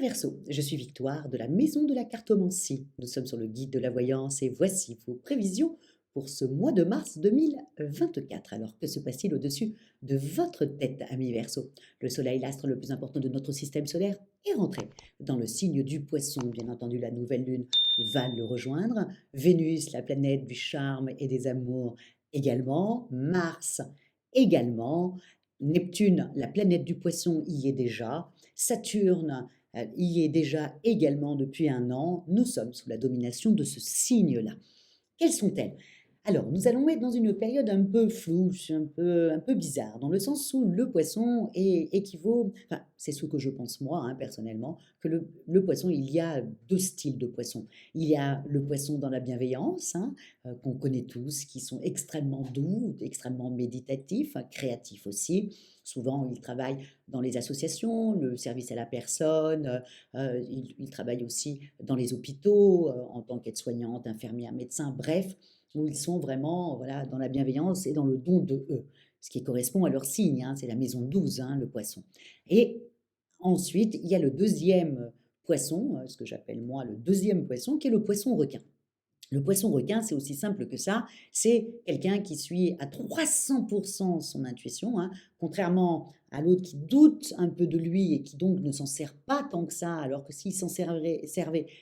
Verseau, je suis Victoire de la Maison de la Cartomancie. Nous sommes sur le guide de la voyance et voici vos prévisions pour ce mois de mars 2024. Alors, que se passe-t-il au-dessus de votre tête, ami Verseau? Le Soleil, l'astre le plus important de notre système solaire, est rentré dans le signe du Poisson. Bien entendu, la nouvelle lune va le rejoindre. Vénus, la planète du charme et des amours, également. Mars, également. Neptune, la planète du Poisson, y est déjà. Saturne y est déjà également depuis un an. Nous sommes sous la domination de ce signe-là. Quelles sont-elles? Alors, nous allons être dans une période un peu floue, un peu bizarre, dans le sens où le poisson équivaut, enfin, c'est ce que je pense moi, hein, personnellement, que le poisson, il y a deux styles de poissons. Il y a le poisson dans la bienveillance, hein, qu'on connaît tous, qui sont extrêmement doux, extrêmement méditatifs, hein, créatifs aussi. Souvent, ils travaillent dans les associations, le service à la personne, ils travaillent aussi dans les hôpitaux, en tant qu'aide-soignante, infirmière, médecin, bref, où ils sont vraiment voilà, dans la bienveillance et dans le don de eux, ce qui correspond à leur signe, hein, c'est la maison 12, hein, le poisson. Et ensuite, il y a le deuxième poisson, ce que j'appelle moi le deuxième poisson, qui est le poisson requin. Le poisson requin, c'est aussi simple que ça. C'est quelqu'un qui suit à 300% son intuition, hein, contrairement à l'autre qui doute un peu de lui et qui donc ne s'en sert pas tant que ça, alors que s'il s'en servait,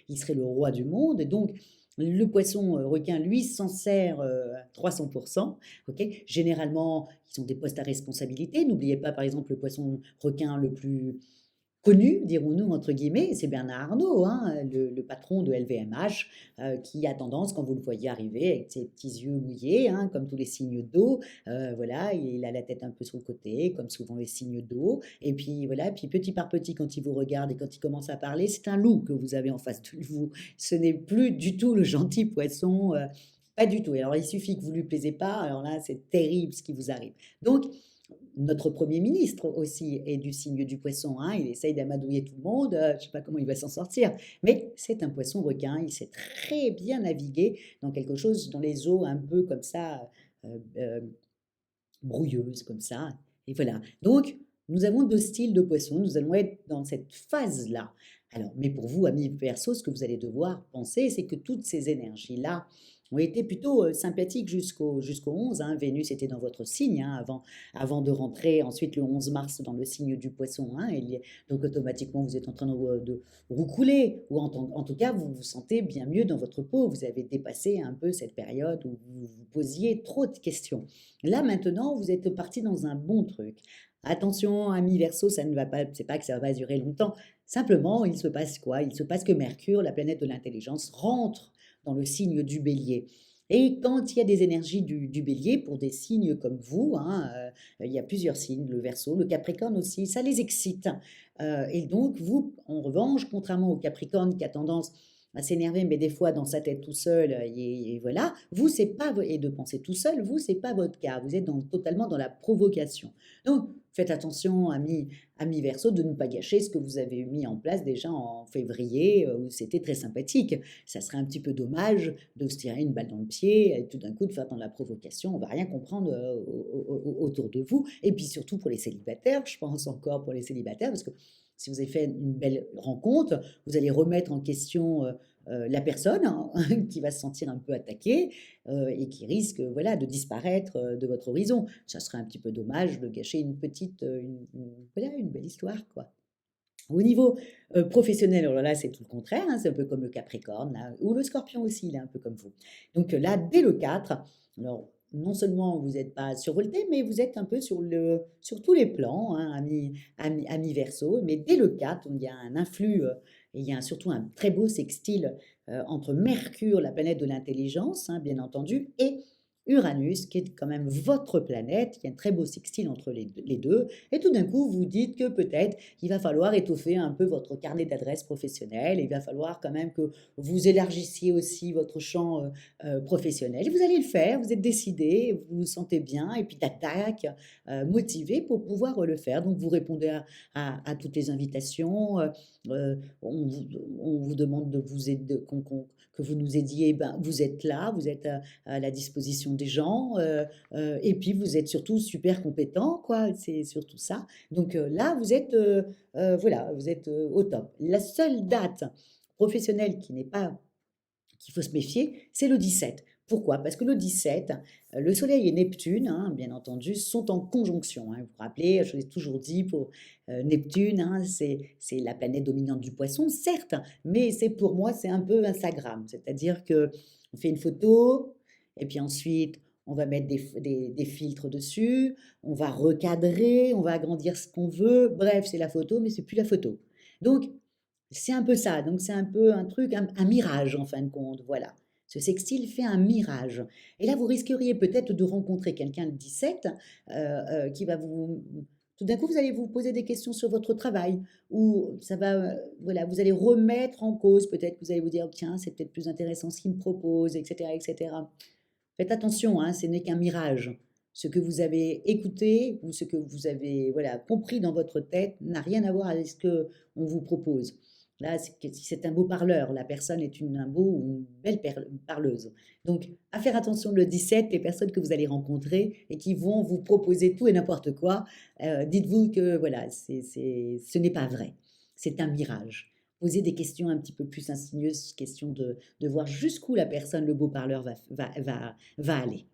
il serait le roi du monde. Et donc, le poisson requin, lui, s'en sert à 300%. Ok. Généralement, ils ont des postes à responsabilité. N'oubliez pas, par exemple, le poisson requin le plus connu, dirons-nous, entre guillemets, c'est Bernard Arnault, hein, le patron de LVMH, qui a tendance, quand vous le voyez arriver avec ses petits yeux mouillés, hein, comme tous les signes d'eau, voilà, il a la tête un peu sur le côté, comme souvent les signes d'eau, et puis voilà, puis petit par petit, quand il vous regarde et quand il commence à parler, c'est un loup que vous avez en face de vous. Ce n'est plus du tout le gentil poisson, pas du tout. Et alors, il suffit que vous lui plaisez pas, alors là, c'est terrible ce qui vous arrive. Donc, notre Premier ministre aussi est du signe du poisson, hein, il essaye d'amadouer tout le monde, je ne sais pas comment il va s'en sortir, mais c'est un poisson requin, il sait très bien naviguer dans quelque chose, dans les eaux un peu comme ça, brouilleuses comme ça, et voilà. Donc, nous avons deux styles de poissons, nous allons être dans cette phase-là. Alors, mais pour vous, amis Verseau, ce que vous allez devoir penser, c'est que toutes ces énergies-là ont été plutôt sympathiques jusqu'au 11, hein. Vénus était dans votre signe, hein, avant de rentrer ensuite le 11 mars dans le signe du poisson, hein, donc automatiquement vous êtes en train de roucouler, ou en tout cas vous vous sentez bien mieux dans votre peau, vous avez dépassé un peu cette période où vous vous posiez trop de questions. Là, maintenant, vous êtes parti dans un bon truc. Attention, ami Verseau, ça ne va pas, c'est pas que ça va pas durer longtemps. Simplement, il se passe quoi? Il se passe que Mercure, la planète de l'intelligence, rentre dans le signe du Bélier. Et quand il y a des énergies du Bélier, pour des signes comme vous, hein, il y a plusieurs signes, le Verseau, le Capricorne aussi, ça les excite. Et donc, vous, en revanche, contrairement au Capricorne qui a tendance à s'énerver, mais des fois dans sa tête tout seul, et voilà. Vous, c'est pas, et de penser tout seul, vous, c'est pas votre cas. Vous êtes totalement dans la provocation. Donc, faites attention, amis Verseau, de ne pas gâcher ce que vous avez mis en place déjà en février, où c'était très sympathique. Ça serait un petit peu dommage de se tirer une balle dans le pied et tout d'un coup de faire dans la provocation. On va rien comprendre autour de vous. Et puis surtout pour les célibataires, je pense encore pour les célibataires, parce que si vous avez fait une belle rencontre, vous allez remettre en question la personne, hein, qui va se sentir un peu attaquée et qui risque voilà, de disparaître de votre horizon. Ça serait un petit peu dommage de gâcher une petite, voilà, une belle histoire, quoi. Au niveau professionnel, alors là, c'est tout le contraire, hein, c'est un peu comme le Capricorne, là, ou le Scorpion aussi, il est un peu comme vous. Donc là, dès le 4, alors non seulement vous n'êtes pas survolté, mais vous êtes un peu sur tous les plans, hein, ami Verseau, mais dès le 4, il y a un influx, et il y a surtout un très beau sextile entre Mercure, la planète de l'intelligence, hein, bien entendu, et Uranus, qui est quand même votre planète, il y a un très beau sextile entre les deux, et tout d'un coup, vous dites que peut-être il va falloir étoffer un peu votre carnet d'adresses professionnel, il va falloir quand même que vous élargissiez aussi votre champ professionnel. Et vous allez le faire, vous êtes décidé, vous vous sentez bien, et puis d'attaque, motivé pour pouvoir le faire. Donc vous répondez à toutes les invitations, on vous demande de vous aider, que vous nous aidiez, ben, vous êtes là, vous êtes à la disposition des gens, et puis vous êtes surtout super compétent, quoi, c'est surtout ça. Donc là, vous êtes, voilà, vous êtes au top. La seule date professionnelle qui n'est pas qu'il faut se méfier, c'est le 17. Pourquoi? Parce que le 17, le Soleil et Neptune, hein, bien entendu, sont en conjonction, hein. Vous vous rappelez, je l'ai toujours dit, pour Neptune, hein, c'est la planète dominante du poisson, certes, mais c'est pour moi, c'est un peu Instagram. C'est-à-dire que on fait une photo, et puis ensuite, on va mettre des filtres dessus, on va recadrer, on va agrandir ce qu'on veut. Bref, c'est la photo, mais c'est plus la photo. Donc, c'est un peu ça, donc c'est un peu un truc, un mirage en fin de compte, voilà. Ce sextile fait un mirage. Et là, vous risqueriez peut-être de rencontrer quelqu'un le 17 qui va vous... Tout d'un coup, vous allez vous poser des questions sur votre travail, ou ça va, voilà, vous allez remettre en cause, peut-être que vous allez vous dire, tiens, c'est peut-être plus intéressant ce qu'il me propose, etc., etc. Faites attention, hein, ce n'est qu'un mirage. Ce que vous avez écouté ou ce que vous avez, voilà, compris dans votre tête n'a rien à voir avec ce que on vous propose. Là, si c'est un beau parleur, la personne est un beau ou une belle parleuse. Donc, à faire attention le 17, les personnes que vous allez rencontrer et qui vont vous proposer tout et n'importe quoi, dites-vous que voilà, ce n'est pas vrai. C'est un mirage. Posez des questions un petit peu plus insidieuses, question de voir jusqu'où la personne, le beau parleur, va aller.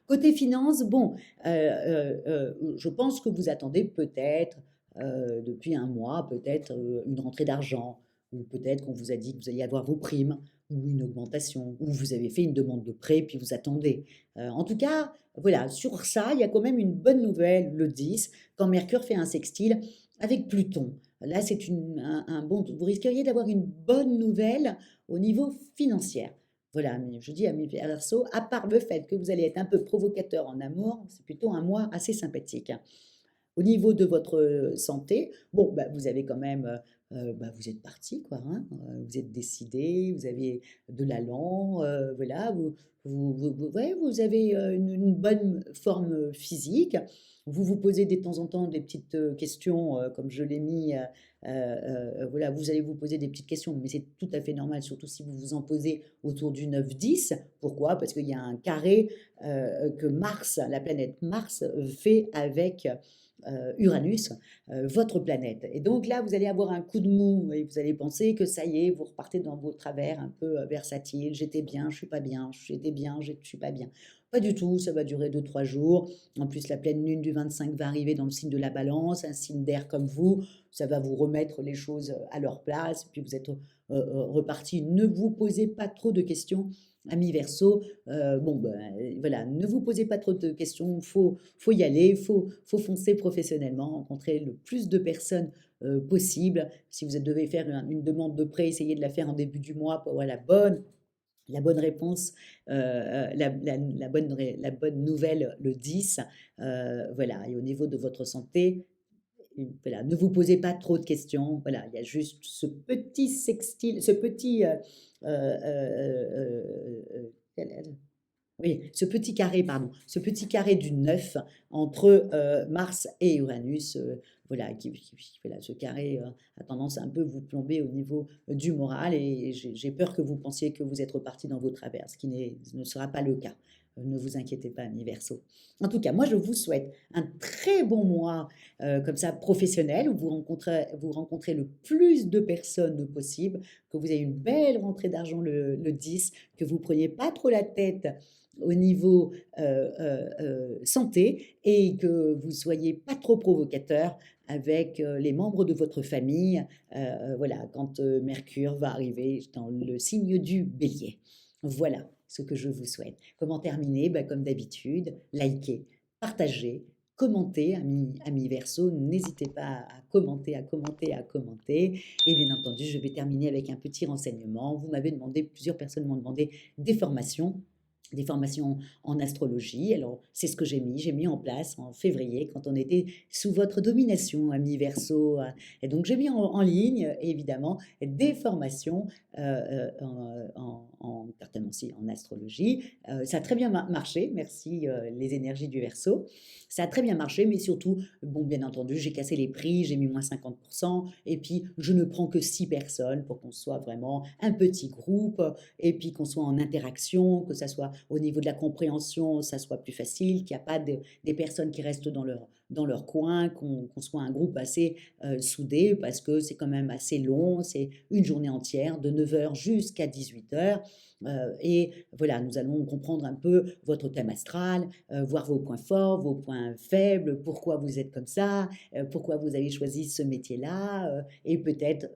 Côté finances, bon, je pense que vous attendez peut-être, depuis un mois, peut-être, une rentrée d'argent, ou peut-être qu'on vous a dit que vous alliez avoir vos primes, ou une augmentation, ou vous avez fait une demande de prêt, puis vous attendez. En tout cas, voilà, sur ça, il y a quand même une bonne nouvelle le 10, quand Mercure fait un sextile avec Pluton. Là, c'est un bon, vous risqueriez d'avoir une bonne nouvelle au niveau financier. Voilà, mais je dis à mes Verseaux, à part le fait que vous allez être un peu provocateur en amour, c'est plutôt un mois assez sympathique. Au niveau de votre santé, bon, bah, vous avez quand même, bah, vous êtes parti, quoi, hein, vous êtes décidé, vous avez de l'allant, voilà, ouais, vous avez une bonne forme physique. Vous vous posez de temps en temps des petites questions, comme je l'ai mis, voilà, vous allez vous poser des petites questions, mais c'est tout à fait normal, surtout si vous vous en posez autour du 9-10. Pourquoi? Parce qu'il y a un carré que Mars, la planète Mars, fait avec Uranus, votre planète. Et donc là, vous allez avoir un coup de mou et vous allez penser que ça y est, vous repartez dans vos travers un peu versatiles. J'étais bien, je suis pas bien, j'étais bien, je suis pas bien. Pas du tout, ça va durer 2-3 jours. En plus, la pleine lune du 25 va arriver dans le signe de la balance, un signe d'air comme vous. Ça va vous remettre les choses à leur place. Puis vous êtes reparti. Ne vous posez pas trop de questions. Ami Verseau, bon, ben, voilà, ne vous posez pas trop de questions, faut y aller, faut foncer professionnellement, rencontrer le plus de personnes possible. Si vous devez faire une demande de prêt, essayez de la faire en début du mois pour avoir la bonne réponse, la bonne nouvelle le 10. Voilà, et au niveau de votre santé, voilà, ne vous posez pas trop de questions. Voilà, il y a juste ce petit sextile, ce petit, oui, ce petit carré, pardon, ce petit carré du 9 entre Mars et Uranus, voilà, voilà, ce carré a tendance à un peu vous plomber au niveau du moral et j'ai peur que vous pensiez que vous êtes reparti dans vos travers, ce qui ne sera pas le cas. Ne vous inquiétez pas, mes Verseaux. En tout cas, moi, je vous souhaite un très bon mois comme ça professionnel où vous rencontrez le plus de personnes possible, que vous ayez une belle rentrée d'argent le 10, que vous preniez pas trop la tête au niveau santé et que vous soyez pas trop provocateur avec les membres de votre famille, voilà, quand Mercure va arriver dans le signe du Bélier. Voilà ce que je vous souhaite. Comment terminer? Ben, comme d'habitude, likez, partagez, commentez, amis Verseau, n'hésitez pas à commenter, à commenter, à commenter. Et bien entendu, je vais terminer avec un petit renseignement. Plusieurs personnes m'ont demandé des formations. des formations en astrologie. Alors, c'est ce que j'ai mis en place en février quand on était sous votre domination, ami Verseau. Et donc, j'ai mis en ligne, évidemment, des formations en cartomancie, en astrologie. Ça a très bien marché, merci les énergies du Verseau. Ça a très bien marché, mais surtout, bon, bien entendu, j'ai cassé les prix, j'ai mis moins 50%, et puis je ne prends que 6 personnes pour qu'on soit vraiment un petit groupe, et puis qu'on soit en interaction, que ça soit au niveau de la compréhension, ça soit plus facile, qu'il n'y a pas des personnes qui restent dans leur coin, qu'on soit un groupe assez soudé, parce que c'est quand même assez long, c'est une journée entière, de 9h jusqu'à 18h. Et voilà, nous allons comprendre un peu votre thème astral, voir vos points forts, vos points faibles, pourquoi vous êtes comme ça, pourquoi vous avez choisi ce métier-là, et peut-être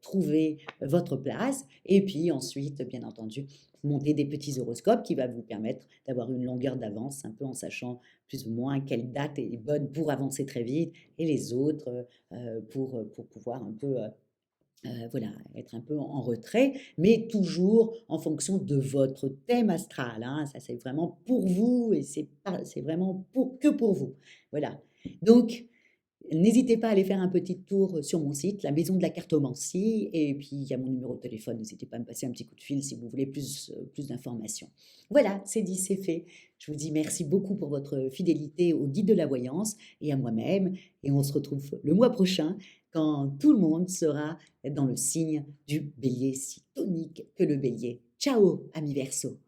trouver votre place. Et puis ensuite, bien entendu, monter des petits horoscopes qui va vous permettre d'avoir une longueur d'avance, un peu en sachant plus ou moins quelle date est bonne pour avancer très vite et les autres pour pouvoir un peu voilà, être un peu en retrait, mais toujours en fonction de votre thème astral, hein. Ça, c'est vraiment pour vous et c'est vraiment que pour vous. Voilà. Donc, n'hésitez pas à aller faire un petit tour sur mon site, la Maison de la Cartomancie, et puis il y a mon numéro de téléphone. N'hésitez pas à me passer un petit coup de fil si vous voulez plus d'informations. Voilà, c'est dit, c'est fait. Je vous dis merci beaucoup pour votre fidélité au guide de la voyance et à moi-même. Et on se retrouve le mois prochain quand tout le monde sera dans le signe du bélier, si tonique que le bélier. Ciao, ami Verseau.